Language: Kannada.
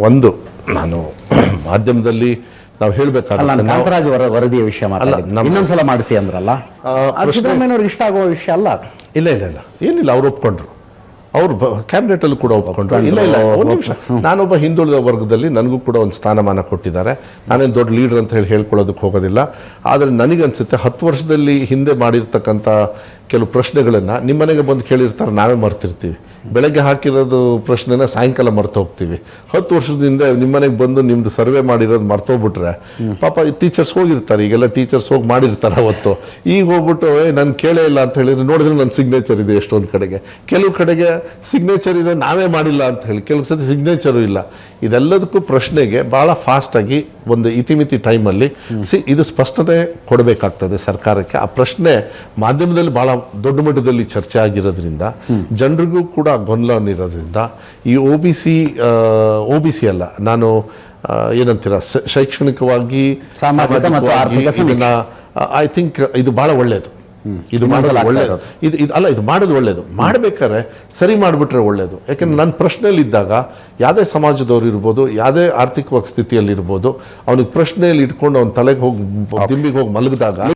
ಒಂದು ನಾನು ಮಾಧ್ಯಮದಲ್ಲಿ ನಾವು ಹೇಳಬೇಕಾದ್ರೆ ಕಾಂತರಾಜ್ ವರದಿಯ ವಿಷಯ ಇನ್ನೊಂದ್ಸಲ ಮಾಡಿಸಿ ಅಂದ್ರಲ್ಲ, ಸಿದ್ದರಾಮಯ್ಯವ್ರಿಗೆ ಇಷ್ಟ ಆಗುವ ವಿಷಯ ಅಲ್ಲ ಅದು. ಇಲ್ಲ ಏನಿಲ್ಲ, ಅವ್ರು ಒಪ್ಕೊಂಡ್ರು, ಅವರು ಕ್ಯಾಬಿನೆಟಲ್ಲೂ ಕೂಡ ಒಪ್ಕೊಂಡ್ರು. ಇಲ್ಲ ಒಂದು ನಿಮಿಷ, ನಾನೊಬ್ಬ ಹಿಂದುಳಿದ ವರ್ಗದಲ್ಲಿ ನನಗೂ ಕೂಡ ಒಂದು ಸ್ಥಾನಮಾನ ಕೊಟ್ಟಿದ್ದಾರೆ. ನಾನೇನು ದೊಡ್ಡ ಲೀಡರ್ ಅಂತ ಹೇಳ್ಕೊಳ್ಳೋದಕ್ಕೆ ಹೋಗೋದಿಲ್ಲ. ಆದರೆ ನನಗನ್ಸುತ್ತೆ 10 ವರ್ಷದಲ್ಲಿ ಹಿಂದೆ ಮಾಡಿರ್ತಕ್ಕಂಥ ಕೆಲವು ಪ್ರಶ್ನೆಗಳನ್ನು ನಿಮ್ಮನೆಗೆ ಬಂದು ಕೇಳಿರ್ತಾರೆ, ನಾವೇ ಮರ್ತಿರ್ತೀವಿ. ಬೆಳಗ್ಗೆ ಹಾಕಿರೋದು ಪ್ರಶ್ನೆನ ಸಾಯಂಕಾಲ ಮರ್ತು ಹೋಗ್ತೀವಿ. 10 ವರ್ಷದಿಂದ ನಿಮ್ಮನೆಗೆ ಬಂದು ನಿಮ್ಮದು ಸರ್ವೆ ಮಾಡಿರೋದು ಮರ್ತೋಗ್ಬಿಟ್ರೆ ಪಾಪ ಟೀಚರ್ಸ್ ಹೋಗಿರ್ತಾರೆ, ಈಗೆಲ್ಲ ಟೀಚರ್ಸ್ ಹೋಗಿ ಮಾಡಿರ್ತಾರೆ ಅವತ್ತು. ಈಗ ಹೋಗ್ಬಿಟ್ಟು ನಾನು ಕೇಳೇ ಇಲ್ಲ ಅಂತ ಹೇಳಿದ್ರೆ ನೋಡಿದ್ರೆ ನನ್ನ ಸಿಗ್ನೇಚರ್ ಇದೆ ಎಷ್ಟೊಂದು ಕಡೆಗೆ, ಕೆಲವು ಕಡೆಗೆ ಸಿಗ್ನೇಚರ್ ಇದೆ ನಾವೇ ಮಾಡಿಲ್ಲ ಅಂತ ಹೇಳಿ, ಕೆಲವು ಸತಿ ಸಿಗ್ನೇಚರು ಇಲ್ಲ. ಇದೆಲ್ಲದಕ್ಕೂ ಪ್ರಶ್ನೆಗೆ ಭಾಳ ಫಾಸ್ಟಾಗಿ ಒಂದು ಇತಿಮಿತಿ ಟೈಮಲ್ಲಿ ಇದು ಸ್ಪಷ್ಟನೆ ಕೊಡಬೇಕಾಗ್ತದೆ ಸರ್ಕಾರಕ್ಕೆ. ಆ ಪ್ರಶ್ನೆ ಮಾಧ್ಯಮದಲ್ಲಿ ಭಾಳ ದೊಡ್ಡ ಮಟ್ಟದಲ್ಲಿ ಚರ್ಚೆ ಆಗಿರೋದ್ರಿಂದ ಜನರಿಗೂ ಕೂಡ ಗೊಂದಲ ಇರೋದ್ರಿಂದ ಈ ಒ ಬಿ ಸಿ ಅಲ್ಲ, ನಾನು ಏನಂತೀರ, ಶೈಕ್ಷಣಿಕವಾಗಿ ಐ ಥಿಂಕ್ ಇದು ಭಾಳ ಒಳ್ಳೆಯದು. ಇದು ಮಾಡೋದು ಒಳ್ಳೆಯದು, ಇದು ಮಾಡೋದು ಒಳ್ಳೆಯದು. ಮಾಡಬೇಕಾದ್ರೆ ಸರಿ ಮಾಡಿಬಿಟ್ರೆ ಒಳ್ಳೆಯದು. ಯಾಕೆಂದ್ರೆ ನನ್ನ ಪ್ರಶ್ನೆಯಲ್ಲಿ ಇದ್ದಾಗ ಯಾವುದೇ ಸಮಾಜದವ್ರು ಇರ್ಬೋದು, ಯಾವುದೇ ಆರ್ಥಿಕವಾಗಿ ಸ್ಥಿತಿಯಲ್ಲಿ ಇರ್ಬೋದು, ಅವನಿಗೆ ಪ್ರಶ್ನೆಯಲ್ಲಿ ಇಟ್ಕೊಂಡು ಅವ್ನ ತಲೆಗೆ ಹೋಗಿ ದಿಂಬಿಗೆ ಹೋಗಿ ಮಲಗಿದಾಗ